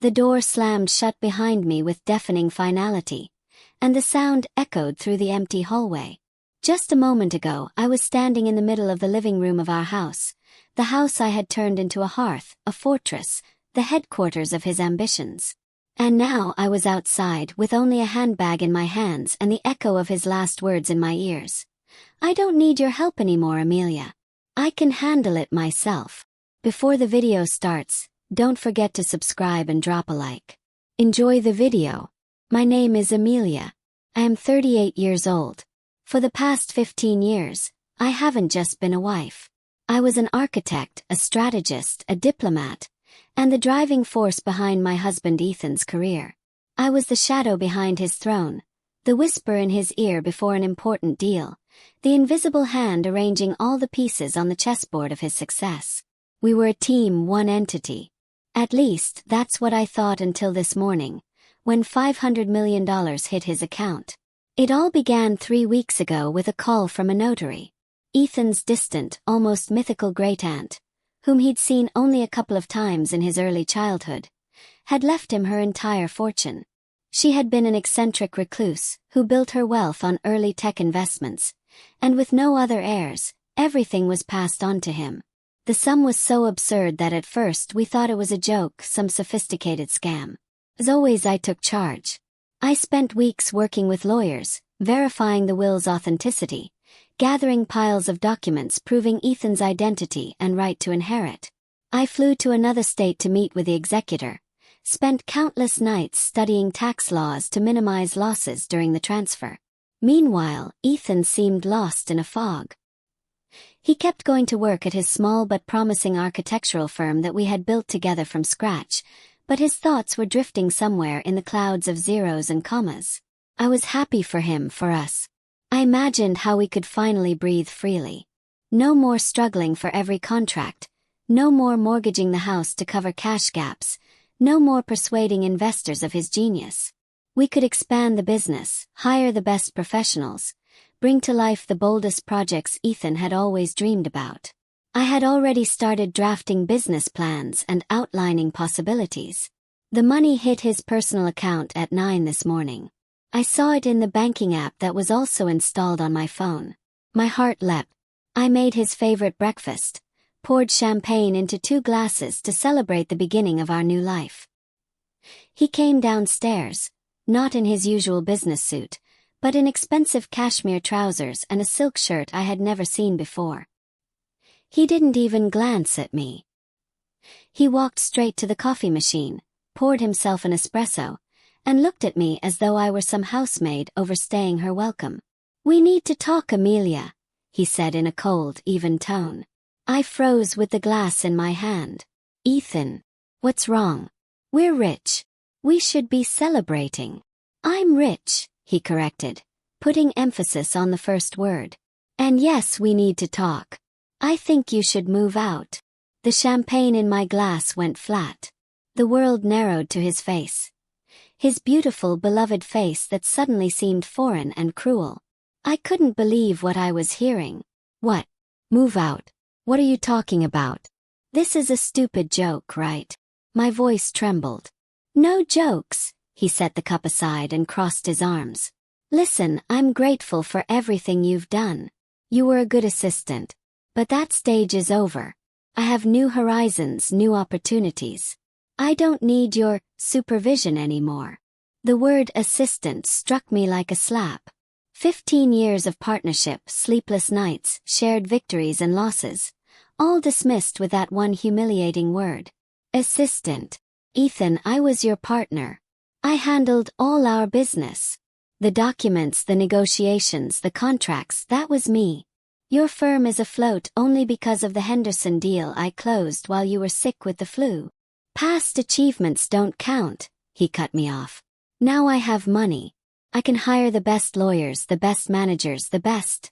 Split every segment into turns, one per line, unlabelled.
The door slammed shut behind me with deafening finality, and the sound echoed through the empty hallway. Just a moment ago, I was standing in the middle of the living room of our house, the house I had turned into a hearth, a fortress, the headquarters of his ambitions. And now I was outside with only a handbag in my hands and the echo of his last words in my ears. "I don't need your help anymore, Amelia. I can handle it myself." Before the video starts, don't forget to subscribe and drop a like. Enjoy the video. My name is Amelia. I am 38 years old. For the past 15 years, I haven't just been a wife. I was an architect, a strategist, a diplomat, and the driving force behind my husband Ethan's career. I was the shadow behind his throne, the whisper in his ear before an important deal, the invisible hand arranging all the pieces on the chessboard of his success. We were a team, one entity. At least, that's what I thought until this morning, when $500 million hit his account. It all began 3 weeks ago with a call from a notary. Ethan's distant, almost mythical great-aunt, whom he'd seen only a couple of times in his early childhood, had left him her entire fortune. She had been an eccentric recluse who built her wealth on early tech investments, and with no other heirs, everything was passed on to him. The sum was so absurd that at first we thought it was a joke, some sophisticated scam. As always, I took charge. I spent weeks working with lawyers, verifying the will's authenticity, gathering piles of documents proving Ethan's identity and right to inherit. I flew to another state to meet with the executor, spent countless nights studying tax laws to minimize losses during the transfer. Meanwhile, Ethan seemed lost in a fog. He kept going to work at his small but promising architectural firm that we had built together from scratch, but his thoughts were drifting somewhere in the clouds of zeros and commas. I was happy for him, for us. I imagined how we could finally breathe freely. No more struggling for every contract, no more mortgaging the house to cover cash gaps, no more persuading investors of his genius. We could expand the business, hire the best professionals, bring to life the boldest projects Ethan had always dreamed about. I had already started drafting business plans and outlining possibilities. The money hit his personal account at 9 this morning. I saw it in the banking app that was also installed on my phone. My heart leapt. I made his favorite breakfast, poured champagne into 2 glasses to celebrate the beginning of our new life. He came downstairs, not in his usual business suit, but in expensive cashmere trousers and a silk shirt I had never seen before. He didn't even glance at me. He walked straight to the coffee machine, poured himself an espresso, and looked at me as though I were some housemaid overstaying her welcome. "We need to talk, Amelia," he said in a cold, even tone. I froze with the glass in my hand. "Ethan, what's wrong? We're rich. We should be celebrating." "I'm rich," he corrected, putting emphasis on the first word. "And yes, we need to talk. I think you should move out." The champagne in my glass went flat. The world narrowed to his face. His beautiful, beloved face that suddenly seemed foreign and cruel. I couldn't believe what I was hearing. "What? Move out? What are you talking about? This is a stupid joke, right?" My voice trembled. "No jokes," he set the cup aside and crossed his arms. "Listen, I'm grateful for everything you've done. You were a good assistant. But that stage is over. I have new horizons, new opportunities. I don't need your supervision anymore." The word assistant struck me like a slap. 15 years of partnership, sleepless nights, shared victories and losses, all dismissed with that one humiliating word. Assistant. "Ethan, I was your partner. I handled all our business. The documents, the negotiations, the contracts, that was me. Your firm is afloat only because of the Henderson deal I closed while you were sick with the flu. Past achievements don't count," he cut me off. "Now I have money. I can hire the best lawyers, the best managers, the best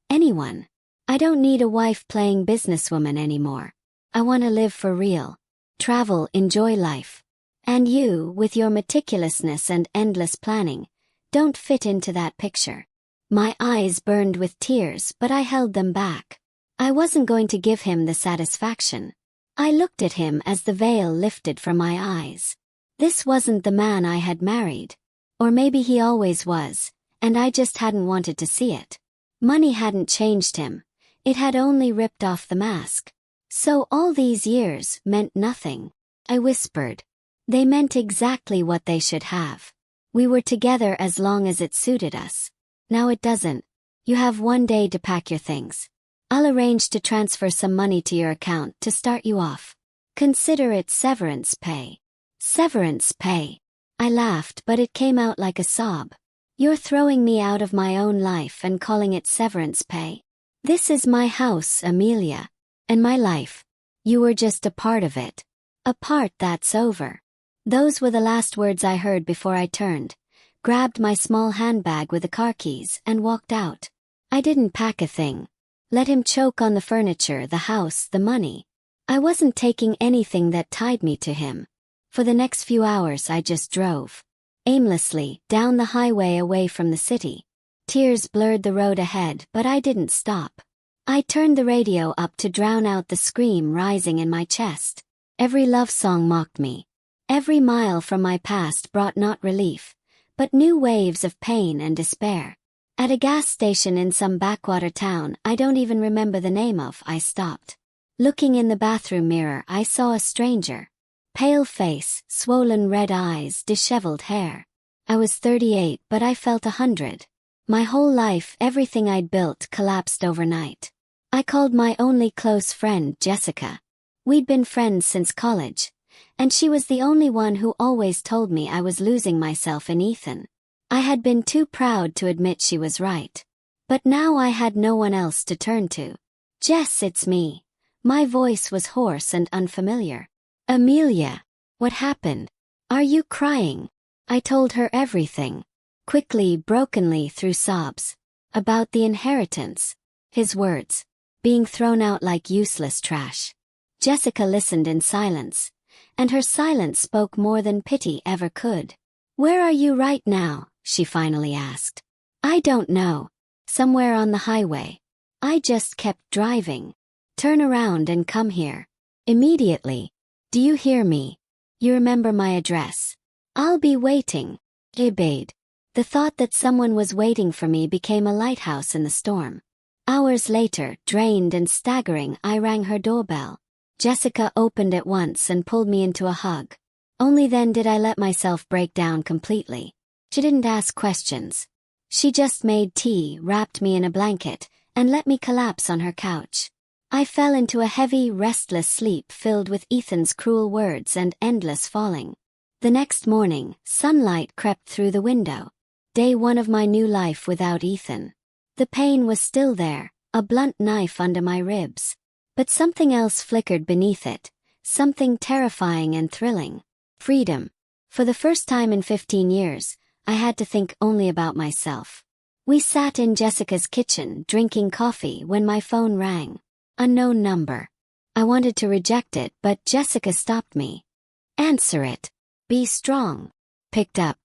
anyone. I don't need a wife playing businesswoman anymore. I want to live for real. Travel, enjoy life. And you, with your meticulousness and endless planning, don't fit into that picture." My eyes burned with tears, but I held them back. I wasn't going to give him the satisfaction. I looked at him as the veil lifted from my eyes. This wasn't the man I had married. Or maybe he always was, and I just hadn't wanted to see it. Money hadn't changed him. It had only ripped off the mask. So all these years meant nothing. I whispered. They meant exactly what they should have. We were together as long as it suited us. Now it doesn't. You have one day to pack your things. I'll arrange to transfer some money to your account to start you off. Consider it severance pay. Severance pay. I laughed, but it came out like a sob. You're throwing me out of my own life and calling it severance pay? This is my house, Amelia. And my life. You were just a part of it. A part that's over. Those were the last words I heard before I turned, grabbed my small handbag with the car keys and walked out. I didn't pack a thing. Let him choke on the furniture, the house, the money. I wasn't taking anything that tied me to him. For the next few hours I just drove aimlessly down the highway away from the city. Tears blurred the road ahead, but I didn't stop. I turned the radio up to drown out the scream rising in my chest. Every love song mocked me. Every mile from my past brought not relief, but new waves of pain and despair. At a gas station in some backwater town I don't even remember the name of, I stopped. Looking in the bathroom mirror, I saw a stranger. Pale face, swollen red eyes, disheveled hair. I was 38, but I felt 100. My whole life, everything I'd built collapsed overnight. I called my only close friend Jessica. We'd been friends since college, and she was the only one who always told me I was losing myself in Ethan. I had been too proud to admit she was right. But now I had no one else to turn to. Jess, it's me. My voice was hoarse and unfamiliar. Amelia, what happened? Are you crying? I told her everything. Quickly, brokenly, through sobs. About the inheritance. His words. Being thrown out like useless trash. Jessica listened in silence. And her silence spoke more than pity ever could. Where are you right now? She finally asked. I don't know. Somewhere on the highway. I just kept driving. Turn around and come here. Immediately. Do you hear me? You remember my address. I'll be waiting. I obeyed. The thought that someone was waiting for me became a lighthouse in the storm. Hours later, drained and staggering, I rang her doorbell. Jessica opened at once and pulled me into a hug. Only then did I let myself break down completely. She didn't ask questions. She just made tea, wrapped me in a blanket, and let me collapse on her couch. I fell into a heavy, restless sleep filled with Ethan's cruel words and endless falling. The next morning, sunlight crept through the window. Day one of my new life without Ethan. The pain was still there, a blunt knife under my ribs. But something else flickered beneath it, something terrifying and thrilling. Freedom. For the first time in 15 years, I had to think only about myself. We sat in Jessica's kitchen, drinking coffee, when my phone rang. Unknown number. I wanted to reject it, but Jessica stopped me. Answer it. Be strong. Picked up.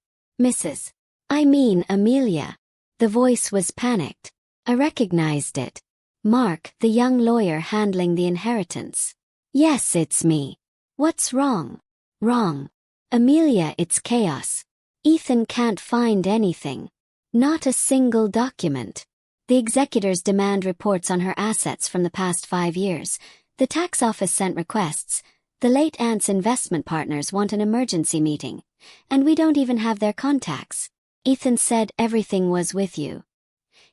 Amelia. The voice was panicked. I recognized it. Mark, the young lawyer handling the inheritance. Yes, it's me. What's wrong? Wrong. Amelia, it's chaos. Ethan can't find anything. Not a single document. The executors demand reports on her assets from the past 5 years. The tax office sent requests. The late aunt's investment partners want an emergency meeting. And we don't even have their contacts. Ethan said everything was with you.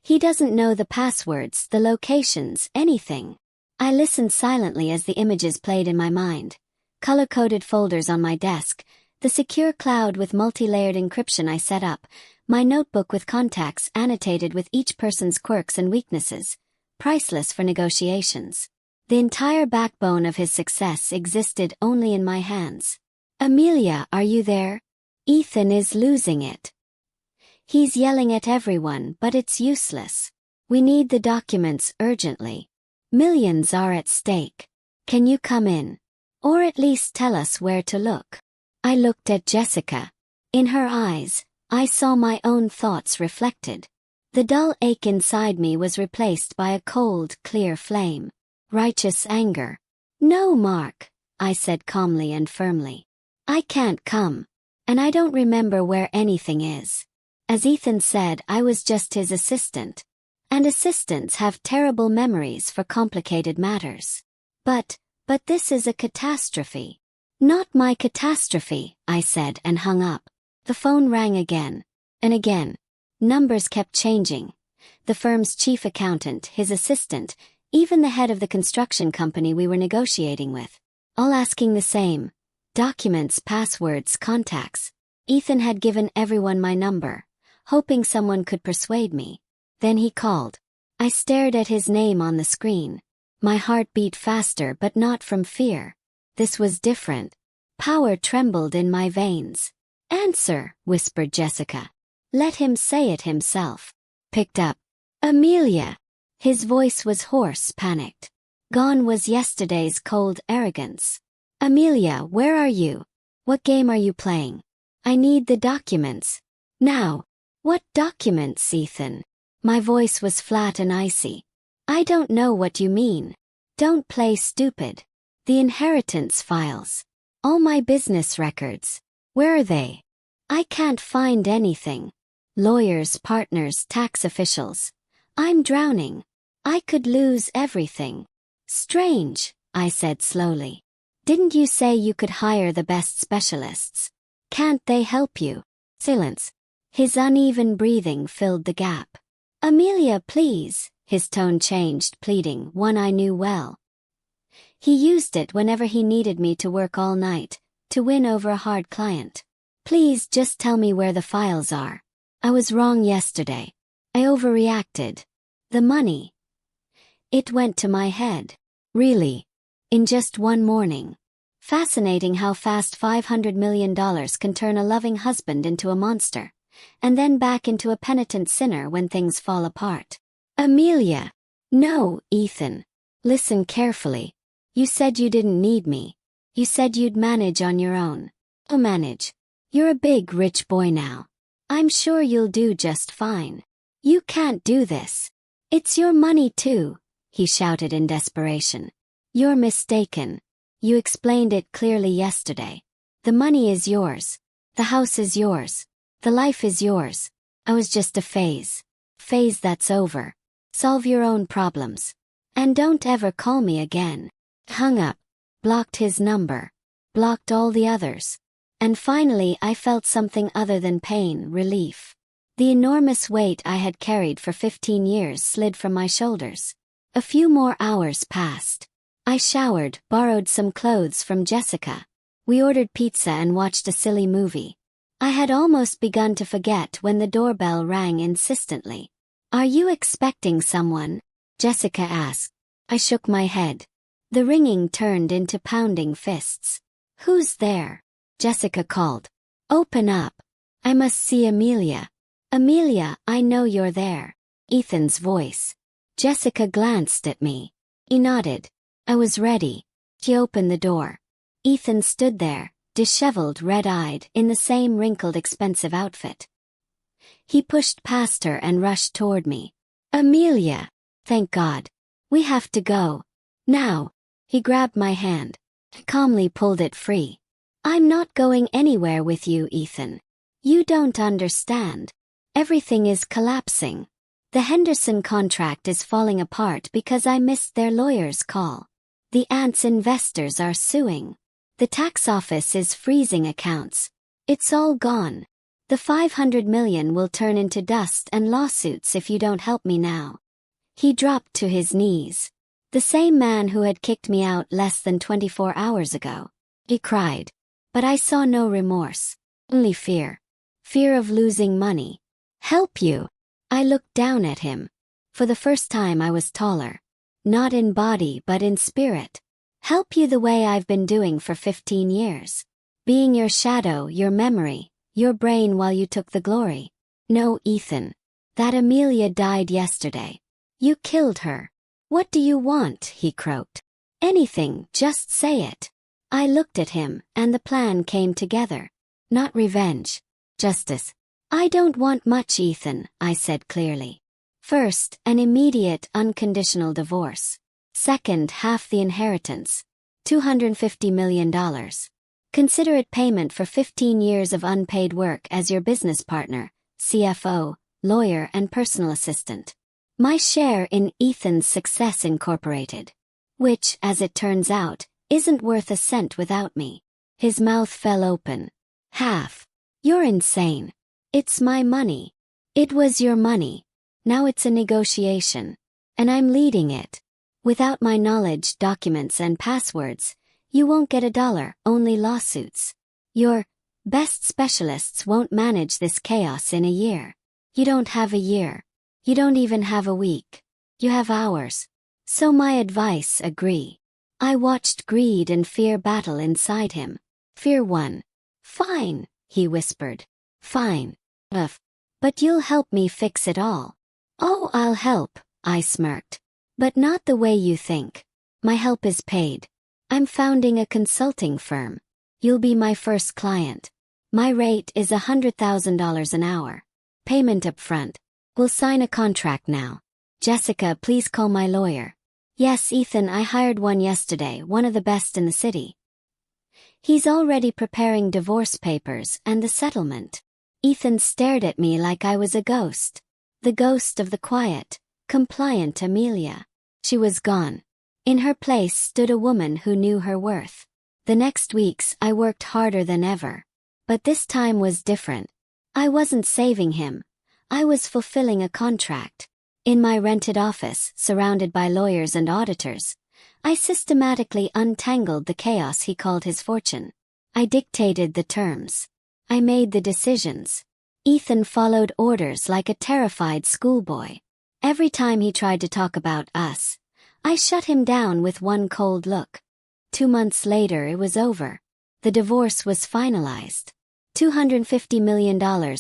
He doesn't know the passwords, the locations, anything. I listened silently as the images played in my mind. Color-coded folders on my desk, the secure cloud with multi-layered encryption I set up, my notebook with contacts annotated with each person's quirks and weaknesses, priceless for negotiations. The entire backbone of his success existed only in my hands. Amelia, are you there? Ethan is losing it. He's yelling at everyone, but it's useless. We need the documents urgently. Millions are at stake. Can you come in? Or at least tell us where to look. I looked at Jessica. In her eyes, I saw my own thoughts reflected. The dull ache inside me was replaced by a cold, clear flame. Righteous anger. No, Mark, I said calmly and firmly. I can't come. And I don't remember where anything is. As Ethan said, I was just his assistant. And assistants have terrible memories for complicated matters. But this is a catastrophe. Not my catastrophe, I said and hung up. The phone rang again. And again. Numbers kept changing. The firm's chief accountant, his assistant, even the head of the construction company we were negotiating with. All asking the same. Documents, passwords, contacts. Ethan had given everyone my number, hoping someone could persuade me. Then he called. I stared at his name on the screen. My heart beat faster, but not from fear. This was different. Power trembled in my veins. Answer, whispered Jessica. Let him say it himself. Picked up. Amelia. His voice was hoarse, panicked. Gone was yesterday's cold arrogance. Amelia, where are you? What game are you playing? I need the documents. Now. What documents, Ethan? My voice was flat and icy. I don't know what you mean. Don't play stupid. The inheritance files. All my business records. Where are they? I can't find anything. Lawyers, partners, tax officials. I'm drowning. I could lose everything. Strange, I said slowly. Didn't you say you could hire the best specialists? Can't they help you? Silence. His uneven breathing filled the gap. Amelia, please. His tone changed, pleading, one I knew well. He used it whenever he needed me to work all night, to win over a hard client. Please just tell me where the files are. I was wrong yesterday. I overreacted. The money. It went to my head. Really? In just one morning. Fascinating how fast $500 million can turn a loving husband into a monster, and then back into a penitent sinner when things fall apart. Amelia. No, Ethan. Listen carefully. You said you didn't need me. You said you'd manage on your own. I'll manage. You're a big rich boy now. I'm sure you'll do just fine. You can't do this. It's your money too, he shouted in desperation. You're mistaken. You explained it clearly yesterday. The money is yours. The house is yours. The life is yours. I was just a phase. Phase that's over. Solve your own problems. And don't ever call me again. Hung up. Blocked his number. Blocked all the others. And finally I felt something other than pain, relief. The enormous weight I had carried for 15 years slid from my shoulders. A few more hours passed. I showered, borrowed some clothes from Jessica. We ordered pizza and watched a silly movie. I had almost begun to forget when the doorbell rang insistently. Are you expecting someone? Jessica asked. I shook my head. The ringing turned into pounding fists. Who's there? Jessica called. Open up. I must see Amelia. Amelia, I know you're there. Ethan's voice. Jessica glanced at me. He nodded. I was ready. She opened the door. Ethan stood there, disheveled, red-eyed, in the same wrinkled, expensive outfit. He pushed past her and rushed toward me. Amelia! Thank God. We have to go. Now. He grabbed my hand. Calmly pulled it free. I'm not going anywhere with you, Ethan. You don't understand. Everything is collapsing. The Henderson contract is falling apart because I missed their lawyer's call. The Ants investors are suing. The tax office is freezing accounts. It's all gone. The $500 million will turn into dust and lawsuits if you don't help me now. He dropped to his knees. The same man who had kicked me out less than 24 hours ago. He cried. But I saw no remorse. Only fear. Fear of losing money. Help you. I looked down at him. For the first time I was taller. Not in body but in spirit. Help you the way I've been doing for 15 years. Being your shadow, your memory, your brain while you took the glory. No, Ethan. That Amelia died yesterday. You killed her. What do you want? He croaked. Anything, just say it. I looked at him, and the plan came together. Not revenge. Justice. I don't want much, Ethan, I said clearly. First, an immediate, unconditional divorce. Second, half the inheritance. $250 million. Consider it payment for 15 years of unpaid work as your business partner, CFO, lawyer and personal assistant. My share in Ethan's Success Incorporated. Which, as it turns out, isn't worth a cent without me. His mouth fell open. Half. You're insane. It's my money. It was your money. Now it's a negotiation. And I'm leading it. Without my knowledge, documents and passwords, you won't get $1, only lawsuits. Your best specialists won't manage this chaos in a year. You don't have a year. You don't even have a week. You have hours. So my advice, agree. I watched greed and fear battle inside him. Fear won. Fine, he whispered. Fine. But you'll help me fix it all. Oh, I'll help, I smirked. But not the way you think. My help is paid. I'm founding a consulting firm. You'll be my first client. My rate is $100,000 an hour. Payment up front. We'll sign a contract now. Jessica, please call my lawyer. Yes, Ethan, I hired one yesterday, one of the best in the city. He's already preparing divorce papers and the settlement. Ethan stared at me like I was a ghost. The ghost of the quiet, compliant Amelia. She was gone. In her place stood a woman who knew her worth. The next weeks I worked harder than ever. But this time was different. I wasn't saving him. I was fulfilling a contract. In my rented office, surrounded by lawyers and auditors, I systematically untangled the chaos he called his fortune. I dictated the terms. I made the decisions. Ethan followed orders like a terrified schoolboy. Every time he tried to talk about us, I shut him down with one cold look. 2 months later it was over. The divorce was finalized. $250 million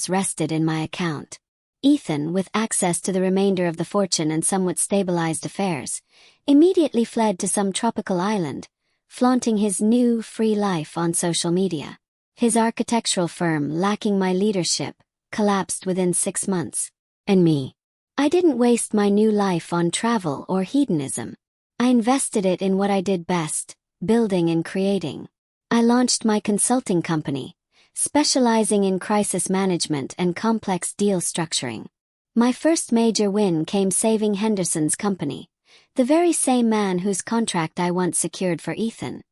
rested in my account. Ethan, with access to the remainder of the fortune and somewhat stabilized affairs, immediately fled to some tropical island, flaunting his new, free life on social media. His architectural firm, lacking my leadership, collapsed within 6 months. And me. I didn't waste my new life on travel or hedonism. I invested it in what I did best, building and creating. I launched my consulting company, specializing in crisis management and complex deal structuring. My first major win came saving Henderson's company, the very same man whose contract I once secured for Ethan.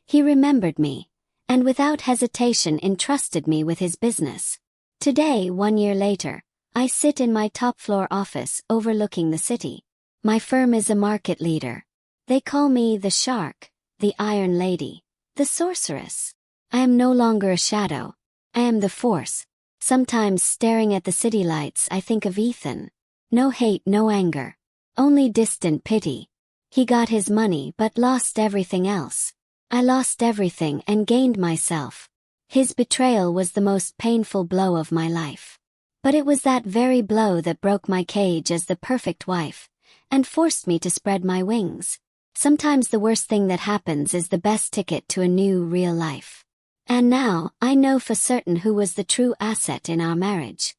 He remembered me, and without hesitation entrusted me with his business. Today, 1 year later, I sit in my top-floor office overlooking the city. My firm is a market leader. They call me the Shark, the Iron Lady, the Sorceress. I am no longer a shadow. I am the force. Sometimes, staring at the city lights, I think of Ethan. No hate, no anger. Only distant pity. He got his money but lost everything else. I lost everything and gained myself. His betrayal was the most painful blow of my life. But it was that very blow that broke my cage as the perfect wife, and forced me to spread my wings. Sometimes the worst thing that happens is the best ticket to a new, real life. And now, I know for certain who was the true asset in our marriage.